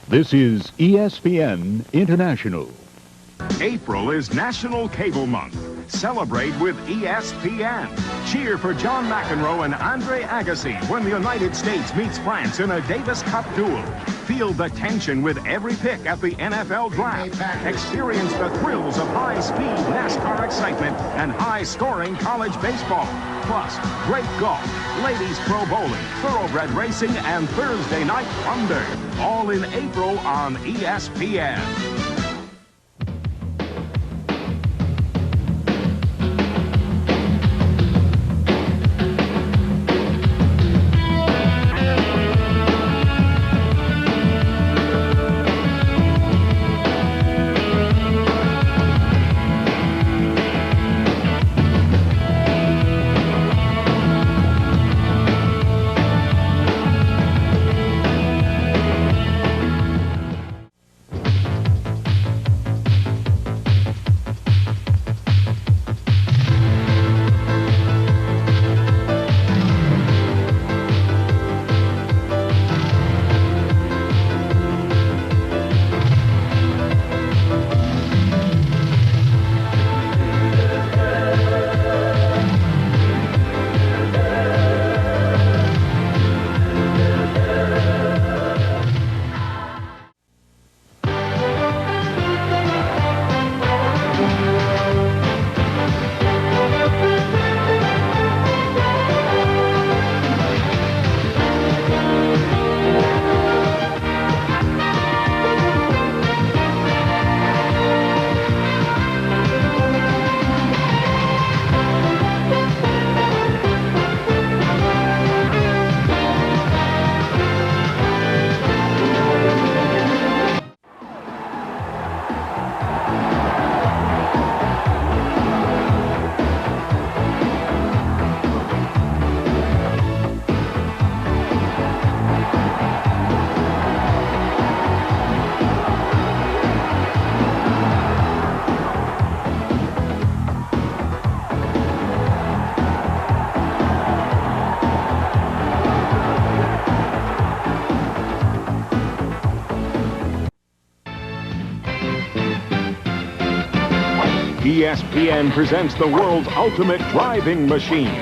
This is ESPN International. April is National Cable Month. Celebrate with ESPN. Cheer for John McEnroe and Andre Agassi when the United States meets France in a Davis Cup duel. Feel the tension with every pick at the NFL Draft. Experience the thrills of high-speed NASCAR excitement and high-scoring college baseball. Plus, great golf, ladies pro bowling, thoroughbred racing, and Thursday night thunder. All in April on ESPN. ESPN presents the world's ultimate driving machine.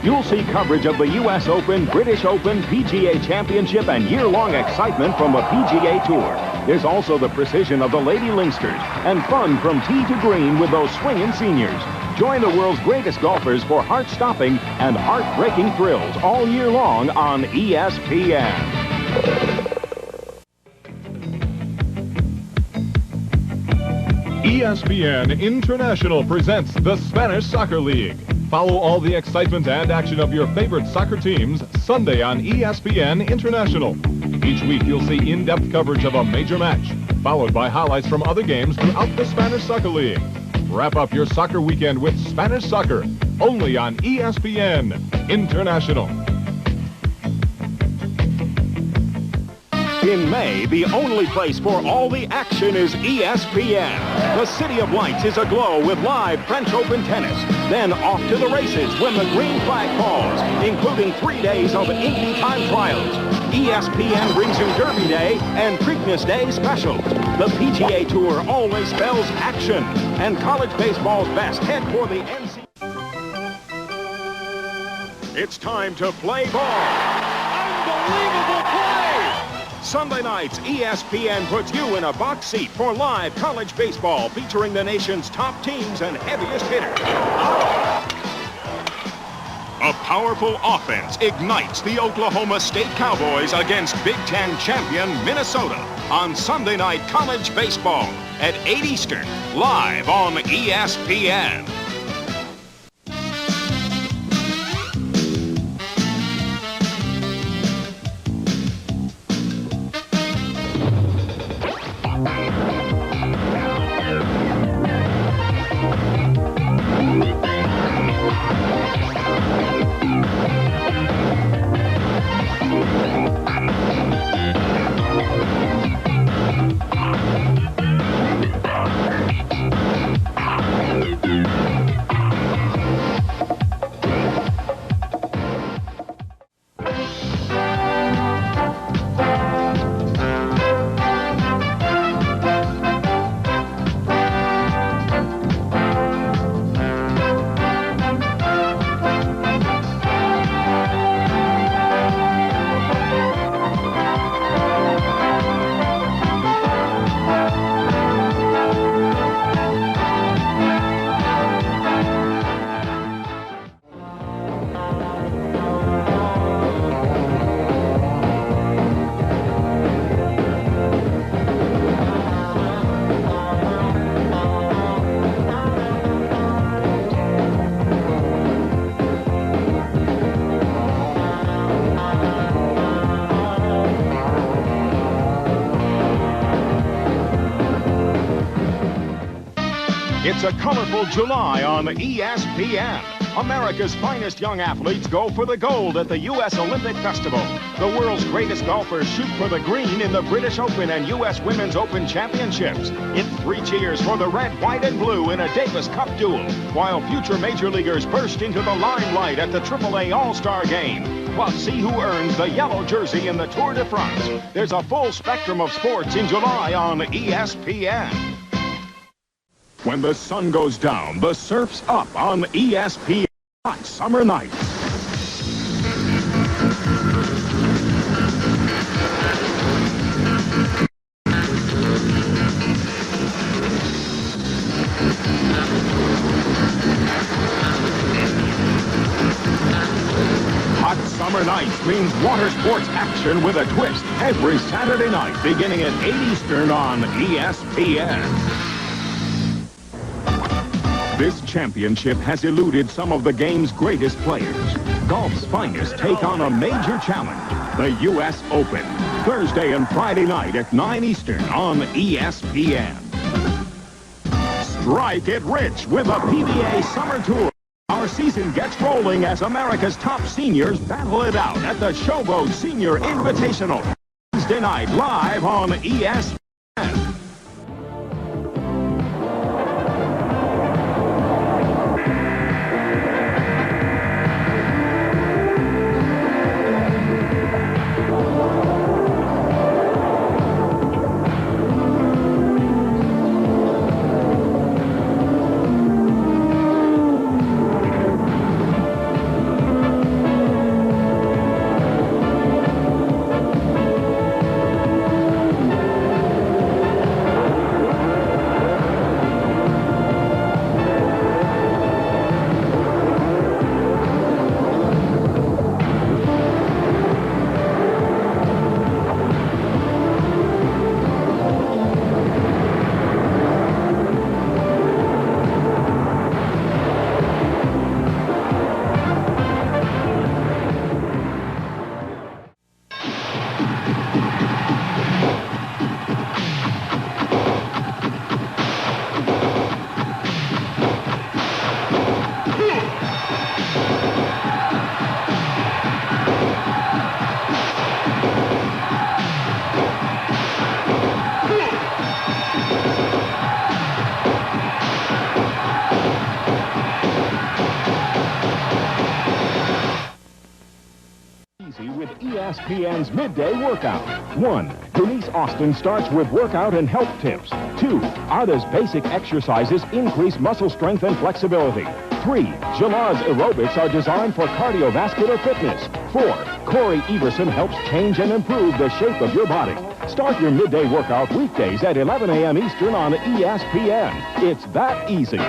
You'll see coverage of the U.S. Open, British Open, PGA Championship, and year-long excitement from the PGA Tour. There's also the precision of the Lady Lynxsters and fun from tee to green with those swinging seniors. Join the world's greatest golfers for heart-stopping and heart-breaking thrills all year long on ESPN. ESPN International presents the Spanish Soccer League. Follow all the excitement and action of your favorite soccer teams Sunday on ESPN International. Each week you'll see in-depth coverage of a major match, followed by highlights from other games throughout the Spanish Soccer League. Wrap up your soccer weekend with Spanish soccer, only on ESPN International. In May, the only place for all the action is ESPN. The City of Lights is aglow with live French Open tennis. Then off to the races when the green flag falls, including 3 days of Indy time trials. ESPN brings you Derby Day and Preakness Day specials. The PGA Tour always spells action, and college baseball's best head for the NC. It's time to play ball. Unbelievable play! Sunday nights, ESPN puts you in a box seat for live college baseball featuring the nation's top teams and heaviest hitters. A powerful offense ignites the Oklahoma State Cowboys against Big Ten champion Minnesota on Sunday night college baseball at 8 Eastern, live on ESPN. It's a colorful July on ESPN. America's finest young athletes go for the gold at the U.S. Olympic Festival. The world's greatest golfers shoot for the green in the British Open and U.S. Women's Open Championships. It's 3 cheers for the red, white, and blue in a Davis Cup duel, while future major leaguers burst into the limelight at the AAA All-Star Game. Plus, see who earns the yellow jersey in the Tour de France. There's a full spectrum of sports in July on ESPN. When the sun goes down, the surf's up on ESPN. Hot summer nights. Hot summer nights means water sports action with a twist every Saturday night beginning at 8 Eastern on ESPN. This championship has eluded some of the game's greatest players. Golf's finest take on a major challenge, the U.S. Open. Thursday and Friday night at 9 Eastern on ESPN. Strike it rich with a PBA Summer Tour. Our season gets rolling as America's top seniors battle it out at the Showboat Senior Invitational. Wednesday night live on ESPN. ESPN's midday workout. 1. Denise Austin starts with workout and health tips. 2. Arda's basic exercises increase muscle strength and flexibility. 3. Jalad's aerobics are designed for cardiovascular fitness. 4. Corey Everson helps change and improve the shape of your body. Start your midday workout weekdays at 11 a.m. Eastern on ESPN. It's that easy.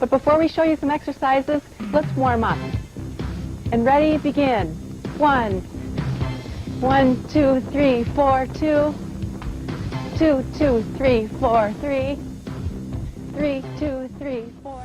But before we show you some exercises, let's warm up. And ready, begin. 1, 1, 2, 3, 4, 2. 2, 2, 3, 4, 3. 3, 2, 3, 4.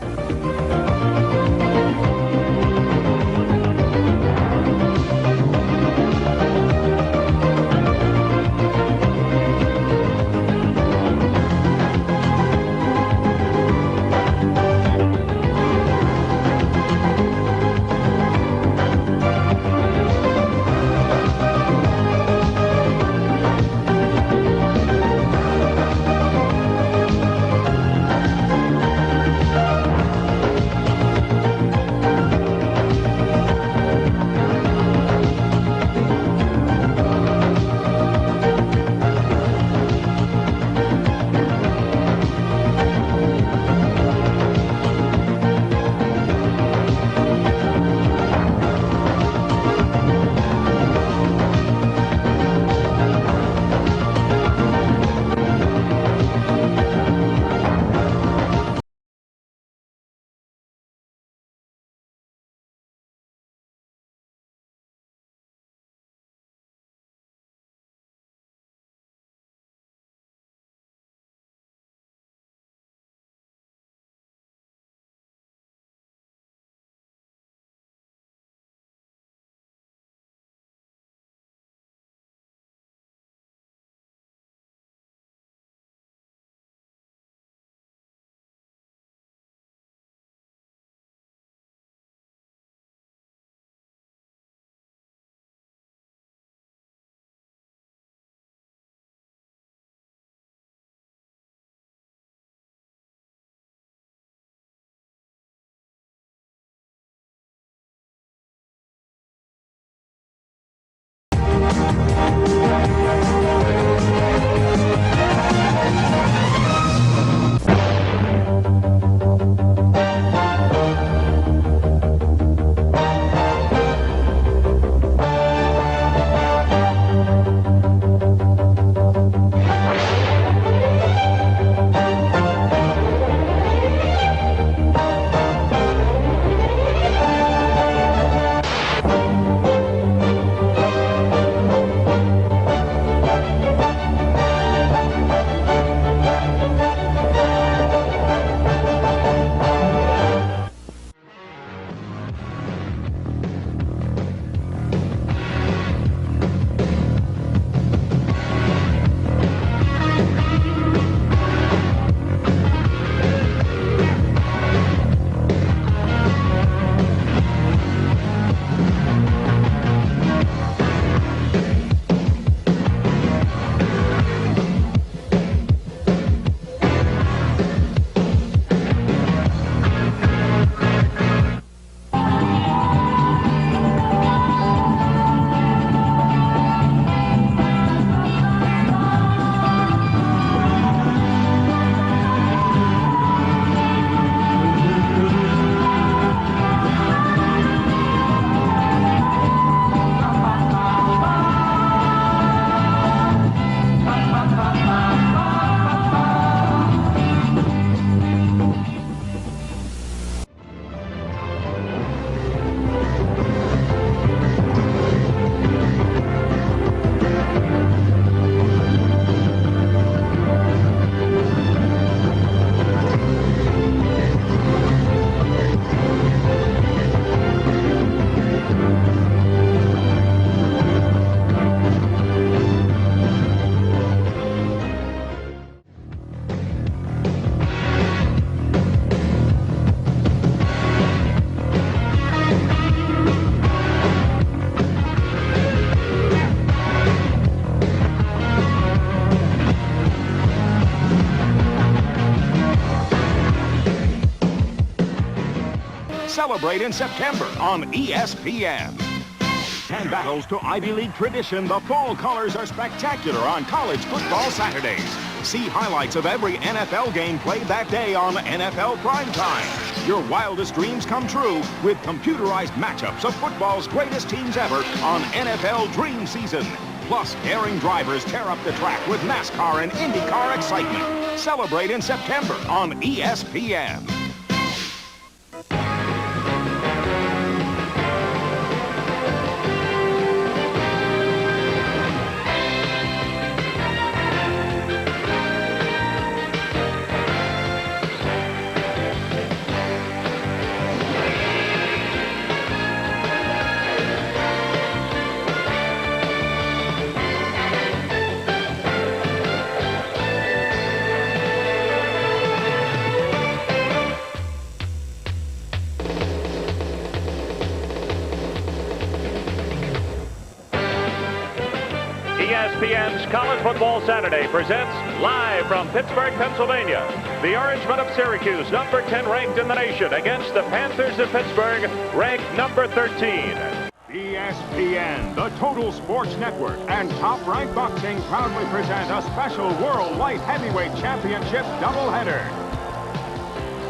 celebrate in September on ESPN. And battles to Ivy League tradition, the fall colors are spectacular on college football Saturdays. See highlights of every NFL game played that day on NFL Primetime. Your wildest dreams come true with computerized matchups of football's greatest teams ever on NFL Dream Season. Plus, daring drivers tear up the track with NASCAR and IndyCar excitement. Celebrate in September on ESPN. ESPN's College Football Saturday presents live from Pittsburgh, Pennsylvania, the Orangemen of Syracuse, number 10 ranked in the nation, against the Panthers of Pittsburgh, ranked number 13. ESPN, the Total Sports Network, and Top Rank Boxing proudly present a special World Light Heavyweight Championship doubleheader.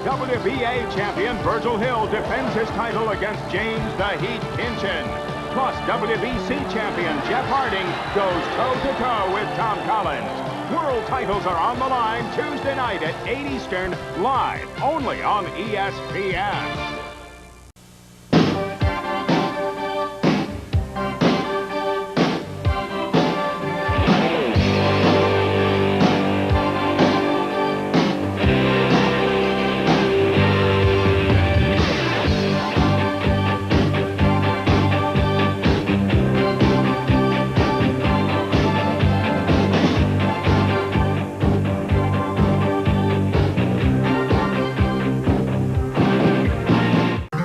WBA champion Virgil Hill defends his title against James the Heat Kinchin. Plus, WBC champion Jeff Harding goes toe-to-toe with Tom Collins. World titles are on the line Tuesday night at 8 Eastern, live only on ESPN.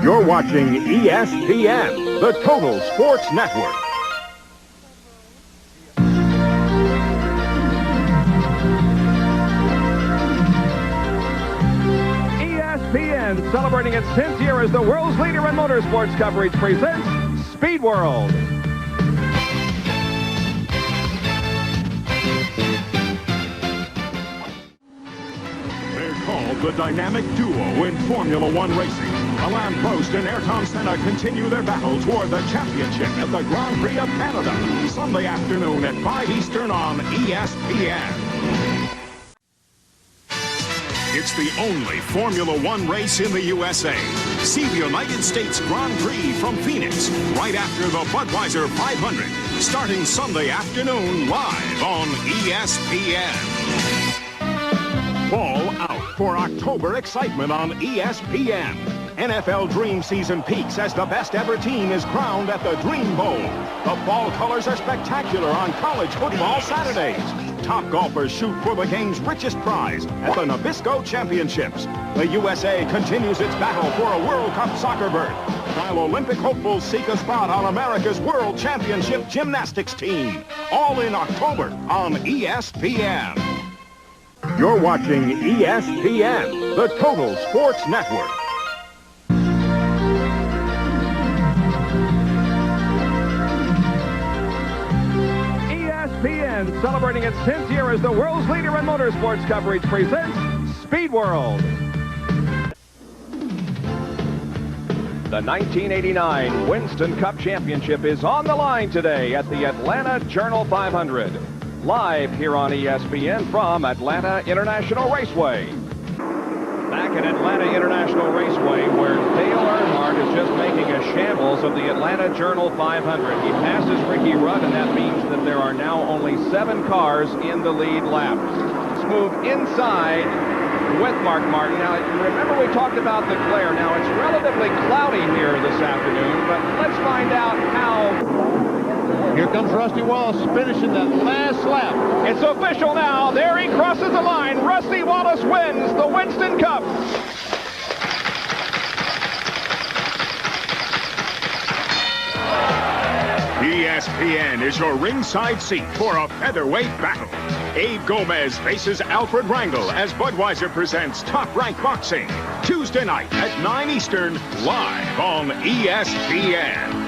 You're watching ESPN, the Total Sports Network. ESPN, celebrating its 10th year as the world's leader in motorsports coverage, presents Speed World. They're called the dynamic duo in Formula One racing. Alain Prost and Ayrton Senna continue their battle toward the championship at the Grand Prix of Canada, Sunday afternoon at 5 Eastern on ESPN. It's the only Formula One race in the USA. See the United States Grand Prix from Phoenix right after the Budweiser 500, starting Sunday afternoon live on ESPN. Fall out for October excitement on ESPN. NFL Dream Season peaks as the best ever team is crowned at the Dream Bowl. The fall colors are spectacular on college football Saturdays. Top golfers shoot for the game's richest prize at the Nabisco Championships. The USA continues its battle for a World Cup soccer berth, while Olympic hopefuls seek a spot on America's World Championship gymnastics team. All in October on ESPN. You're watching ESPN, the Total Sports Network. ESPN, celebrating its 10th year as the world's leader in motorsports coverage, presents Speed World. The 1989 Winston Cup Championship is on the line today at the Atlanta Journal 500. Live here on ESPN from Atlanta International Raceway. Back at Atlanta International Raceway, where Dale Earnhardt is just making a shambles of the Atlanta Journal 500. He passes Ricky Rudd, and that means that there are now only 7 cars in the lead lap. Let's move inside with Mark Martin. Now, remember we talked about the glare. Now, it's relatively cloudy here this afternoon, but let's find out how... Here comes Rusty Wallace finishing that last lap. It's official now. There he crosses the line. Rusty Wallace wins the Winston Cup. ESPN is your ringside seat for a featherweight battle. Abe Gomez faces Alfred Rangel as Budweiser presents Top Rank Boxing. Tuesday night at 9 Eastern, live on ESPN.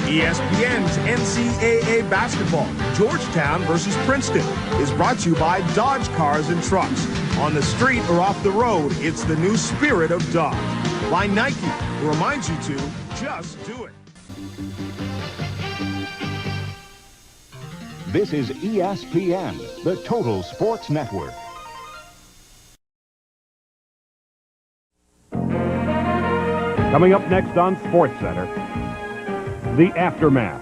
ESPN's NCAA basketball, Georgetown versus Princeton, is brought to you by Dodge Cars and Trucks. On the street or off the road, it's the new spirit of Dodge. By Nike, who reminds you to just do it. This is ESPN, the Total Sports Network. Coming up next on Sports Center, the aftermath,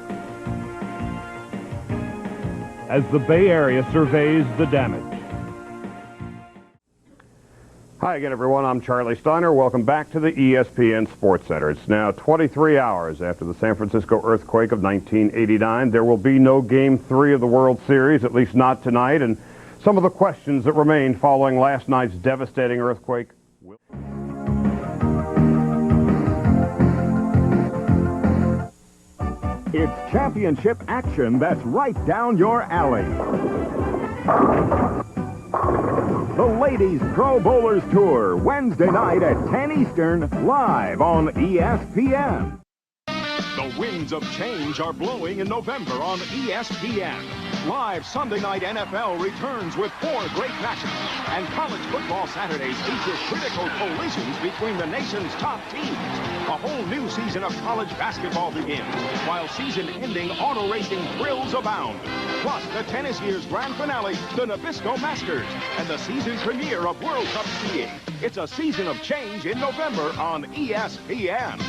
as the Bay Area surveys the damage. Hi again, everyone. I'm Charlie Steiner. Welcome back to the ESPN Sports Center. It's now 23 hours after the San Francisco earthquake of 1989. There will be no Game 3 of the World Series, at least not tonight, and some of the questions that remain following last night's devastating earthquake. It's championship action that's right down your alley. The Ladies Pro Bowlers Tour, Wednesday night at 10 Eastern, live on ESPN. The winds of change are blowing in November on ESPN. Live Sunday night NFL returns with 4 great matches. And College Football Saturdays feature critical collisions between the nation's top teams. A whole new season of college basketball begins, while season-ending auto racing thrills abound. Plus, the tennis year's grand finale, the Nabisco Masters, and the season premiere of World Cup skiing. It's a season of change in November on ESPN.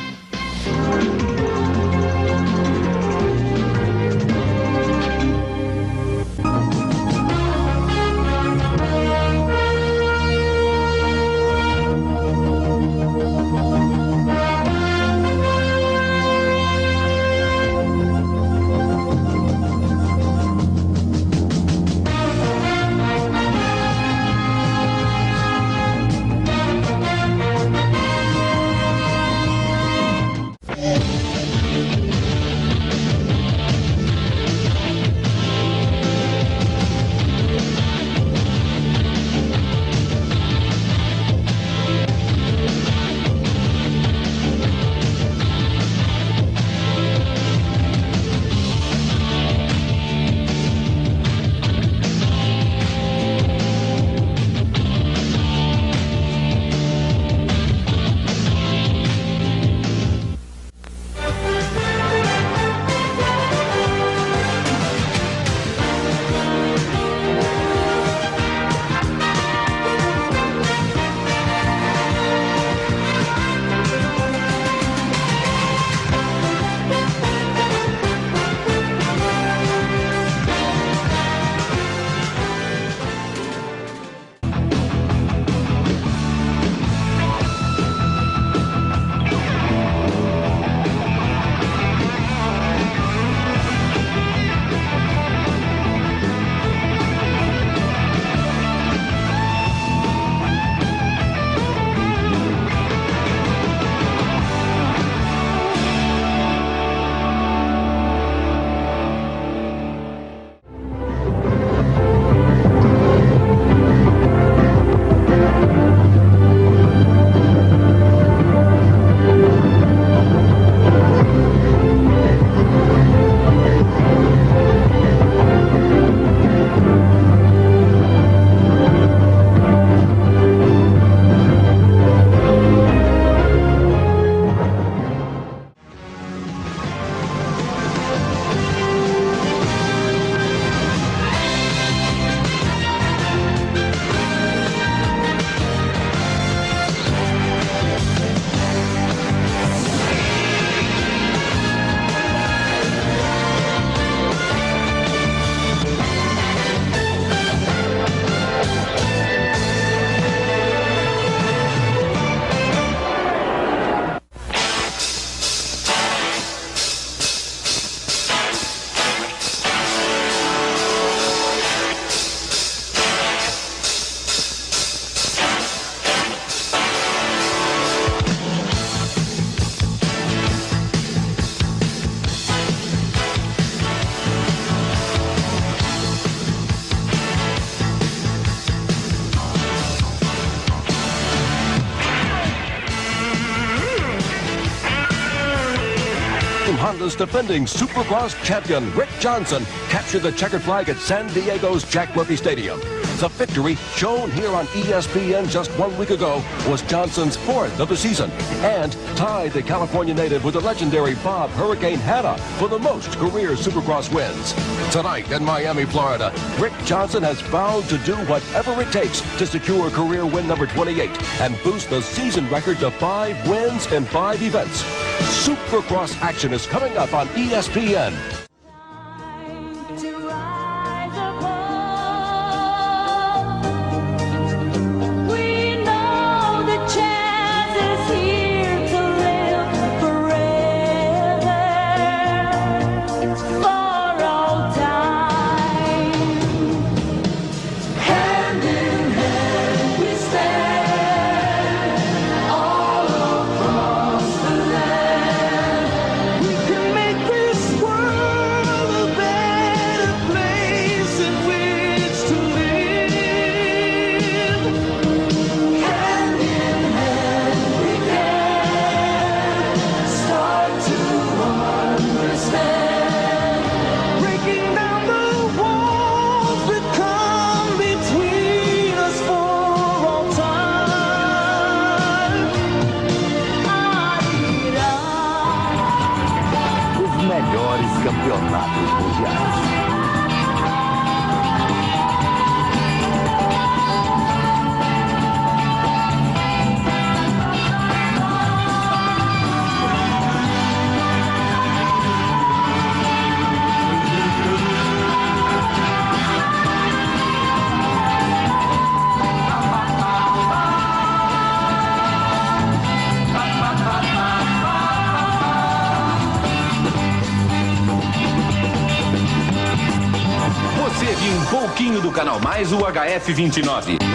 Honda's defending Supercross champion Rick Johnson captured the checkered flag at San Diego's Jack Murphy Stadium. The victory, shown here on ESPN just 1 week ago, was Johnson's 4th of the season and tied the California native with the legendary Bob Hurricane Hanna for the most career Supercross wins. Tonight in Miami, Florida, Rick Johnson has vowed to do whatever it takes to secure career win number 28 and boost the season record to 5 wins in 5 events. Supercross action is coming up on ESPN. Campeonatos mundiais. Você viu um pouquinho do Canal Mais, o HF 29.